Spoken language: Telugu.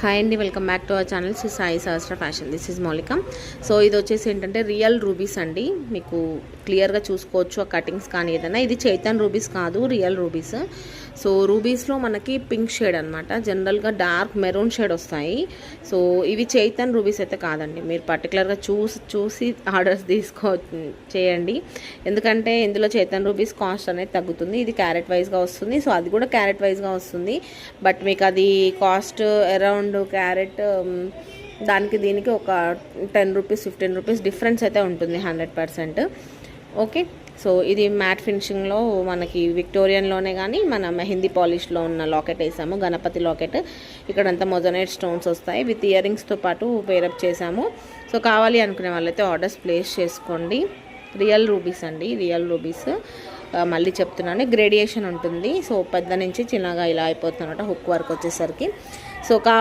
హాయ్ అండి, welcome back to our channel Sri Sai Sahasra fashion. This is Maulika. So ఇది వచ్చేసి ఏంటంటే రియల్ రూబీస్ అండి. మీకు క్లియర్గా చూసుకోవచ్చు ఆ కటింగ్స్ కానీ ఏదైనా. ఇది చైతన్ రూబీస్ కాదు, రియల్ రూబీస్. సో రూబీస్లో మనకి పింక్ షేడ్ అనమాట, జనరల్గా డార్క్ మెరూన్ షేడ్ వస్తాయి. సో ఇవి చైతన్ రూబీస్ అయితే కాదండి. మీరు పర్టికులర్గా చూసి ఆర్డర్స్ చేయండి. ఎందుకంటే ఇందులో చైతన్ రూబీస్ కాస్ట్ అనేది తగ్గుతుంది. ఇది క్యారెట్ వైజ్గా వస్తుంది. సో అది కూడా క్యారెట్ వైజ్గా వస్తుంది. బట్ మీకు అది కాస్ట్ అరౌండ్ క్యారెట్ దానికి దీనికి ఒక 10 రూపీస్ 15 రూపీస్ డిఫరెన్స్ అయితే ఉంటుంది 100%. ఓకే, సో ఇది మ్యాట్ ఫినిషింగ్లో మనకి విక్టోరియన్లోనే కానీ మన మెహందీ పాలిష్లో ఉన్న లాకెట్ వేసాము, గణపతి లాకెట్. ఇక్కడంతా మొజనైట్ స్టోన్స్ వస్తాయి, విత్ ఇయర్ రింగ్స్తో పాటు పేరప్ చేసాము. సో కావాలి అనుకునే వాళ్ళైతే ఆర్డర్స్ ప్లేస్ చేసుకోండి. రియల్ రూబీస్ అండి, రియల్ రూబీస్. మళ్ళీ చెప్తున్నాను, గ్రేడియేషన్ ఉంటుంది. సో పెద్ద నుంచి చిన్నగా ఇలా అయిపోతుందన్నమాట హుక్ వర్క్ వచ్చేసరికి. సో